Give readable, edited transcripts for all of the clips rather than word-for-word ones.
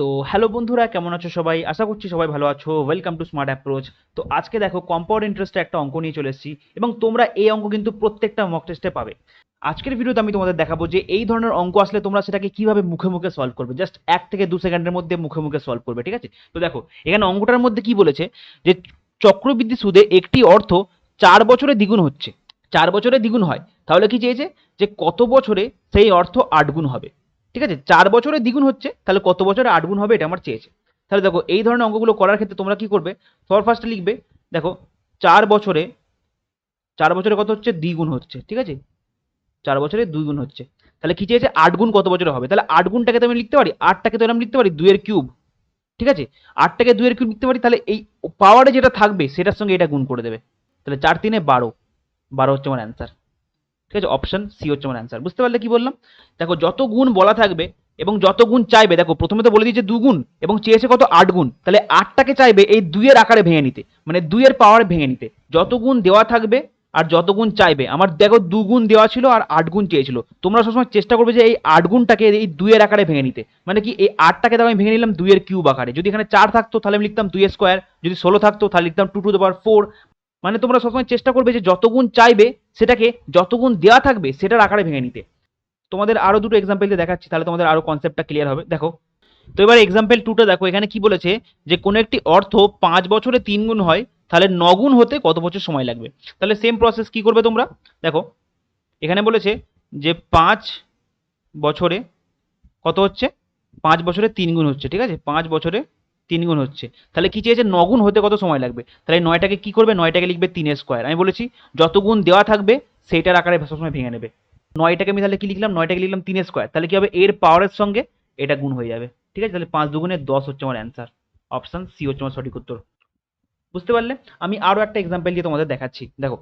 তো হ্যালো বন্ধুরা, কেমন আছো সবাই? আশা করছি সবাই ভালো আছো। Welcome to smart approach. তো আজকে দেখো কম্পাউন্ড ইন্টারেস্টে একটা অঙ্ক নিয়ে চলে এসেছি এবং তোমরা এই অঙ্ক কিন্তু প্রত্যেকটা মক টেস্টে পাবে। আজকের ভিডিওতে আমি তোমাদের দেখাবো যে এই ধরনের অঙ্ক আসলে তোমরা সেটাকে কিভাবে মুখে মুখে সলভ করবে, জাস্ট 1 থেকে 2 সেকেন্ডের মধ্যে মুখে মুখে সলভ করবে, ঠিক আছে? তো দেখো এখানে অঙ্কটার মধ্যে কি বলেছে যে চক্রবৃদ্ধি সুদে একটি অর্থ 4 বছরে দ্বিগুণ হচ্ছে। 4 বছরে দ্বিগুণ হয়, তাহলে কি চেয়েছে যে কত বছরে সেই অর্থ 8 গুণ হবে। ঠিক আছে, 4 বছরে দ্বিগুণ হচ্ছে, তাহলে কত বছরে 8 গুণ হবে এটা আমার চেয়েছে। তাহলে দেখো এই ধরনের অঙ্কগুলো করার ক্ষেত্রে তোমরা কি করবে, সবার ফার্স্টে লিখবে দেখো 4 বছরে, 4 বছরে কত হচ্ছে, দ্বিগুণ হচ্ছে, ঠিক আছে? 4 বছরে 2 গুণ হচ্ছে, তাহলে কি চেয়েছে 8 গুণ কত বছরে হবে। তাহলে 8 গুণটাকে তো আমি লিখতে পারি, 8টাকে তো আমি লিখতে পারি 2 এর কিউব, ঠিক আছে? 8টাকে 2 এর কিউব লিখতে পারি, তাহলে এই পাওয়ারে যেটা থাকবে সেটার সঙ্গে এটা গুণ করে দেবে। তাহলে 4 3 12, 12 হচ্ছে আমার অ্যান্সার। ঠিক আছে, অপশন সি হচ্ছে আমার অ্যান্সার। বুঝতে পারলে কি বললাম? দেখো যত গুণ বলা থাকবে এবং যত গুণ চাইবে, দেখো প্রথমে তো বলে দিয়েছে 2 গুণ এবং চেয়েছে কত 8 গুণ, তাহলে 8টাকে চাইবে এই 2 এর আকারে ভেঙে নিতে, মানে 2 এর পাওয়ার ভেঙে নিতে। যত গুণ দেওয়া থাকবে আর যত গুণ চাইবে, আমার দেখো 2 গুণ দেওয়া ছিল আর 8 গুণ চেয়েছিল, তোমরা সবসময় চেষ্টা করবে যে এই 8 গুণটাকে এই 2 এর আকারে ভেঙে নিতে। মানে কি, এই 8টাকে দেখো আমি ভেঙে নিলাম 2 এর কিউব আকারে। যদি এখানে 4 থাকতো তাহলে আমি লিখতাম 2 এর স্কোয়ার, যদি 16 থাকতো তাহলে লিখতাম 2 টু দ্য পাওয়ার 4। মানে তোমরা সবসময় চেষ্টা করবে যে যত গুণ চাইবে সেটাকে যত গুণ দেওয়া থাকবে সেটার আকারে ভেঙে নিতে। তোমাদের আরো দুটো এক্সাম্পল দিয়ে দেখাচ্ছি, তাহলে তোমাদের আরো কনসেপ্টটা ক্লিয়ার হবে। দেখো তো এবার এক্সাম্পল 2টা দেখো, এখানে কি বলেছে যে কোনো একটি অর্থ 5 বছরে 3 গুণ হয়, তাহলে 9 গুণ হতে কত বছর সময় লাগবে। তাহলে সেম প্রসেস কি করবে তোমরা, দেখো এখানে বলেছে যে 5 বছরে কত হচ্ছে, 5 বছরে 3 গুণ হচ্ছে, ঠিক আছে? 5 বছরে 3 গুণ হচ্ছে, তাহলে কি চেয়েছে 9 গুণ হতে কত সময় লাগবে। তাহলে 9টাকে কি করবে, 9টাকে লিখবে 3 এর স্কোয়ার। আমি বলেছি যত গুণ দেওয়া থাকবে সেইটার আকারে সবসময় ভেঙে নেবে। 9টাকে আমি তাহলে কি লিখলাম, 9টাকে লিখলাম 3 এর স্কোয়ার, তাহলে কি হবে, এর পাওয়ারের সঙ্গে এটা গুণ হয়ে যাবে। ঠিক আছে, তাহলে 5 2 গুণে 10 হচ্ছে আমার অ্যান্সার। অপশন সি হচ্ছে আমার সঠিক উত্তর। বুঝতে পারলে? আমি আরো একটা এক্সাম্পল দিয়ে তোমাদের দেখাচ্ছি। দেখো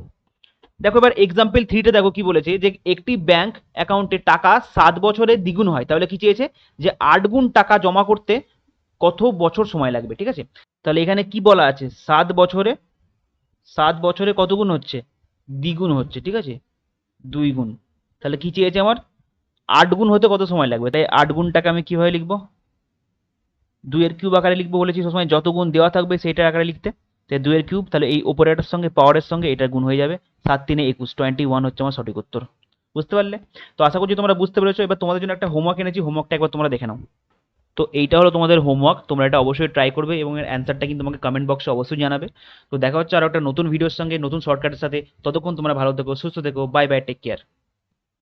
দেখো এবার এক্সাম্পল 3টা দেখো কি বলেছে যে একটি ব্যাংক অ্যাকাউন্টে টাকা 7 বছরে দ্বিগুণ হয়, তাহলে কি চেয়েছে যে 8 গুণ টাকা জমা করতে কত বছর সময় লাগবে। ঠিক আছে, তাহলে এখানে কি বলা আছে, 7 বছরে, 7 বছরে কত গুণ হচ্ছে, দ্বিগুণ হচ্ছে, ঠিক আছে, 2 গুণ। তাহলে কি চেয়েছে আমার 8 গুণ হতে কত সময় লাগবে, তাই 8 গুণটাকে আমি কিভাবে লিখবো, 2 এর কিউব আকারে লিখবো, বলেছি সবসময় যত গুণ দেওয়া থাকবে সেইটার আকারে লিখতে। তাই 2 এর কিউব, তাহলে এই ওপরেটার সঙ্গে পাওয়ারের সঙ্গে এটা গুণ হয়ে যাবে, 7 3 21, 21 হচ্ছে আমার সঠিক উত্তর। বুঝতে পারলে? তো আশা করছি তোমরা বুঝতে পেরেছো। এবার তোমাদের জন্য একটা হোমওয়ার্ক এনেছি, হোমওয়ার্কটা একবার তোমরা দেখে নাও। তো এইটা হলো তোমাদের হোমওয়ার্ক, তোমরা এটা অবশ্যই ট্রাই করবে এবং এর অ্যান্সারটা কিন্তু তোমাকে কমেন্ট বক্সে অবশ্যই জানাবে। তো দেখা হচ্ছে আরো একটা নতুন ভিডিওর সঙ্গে, নতুন শর্টকাটের সাথে। ততক্ষণ তোমরা ভালো থেকো, সুস্থ থেকো, বাই বাই, টেক কেয়ার।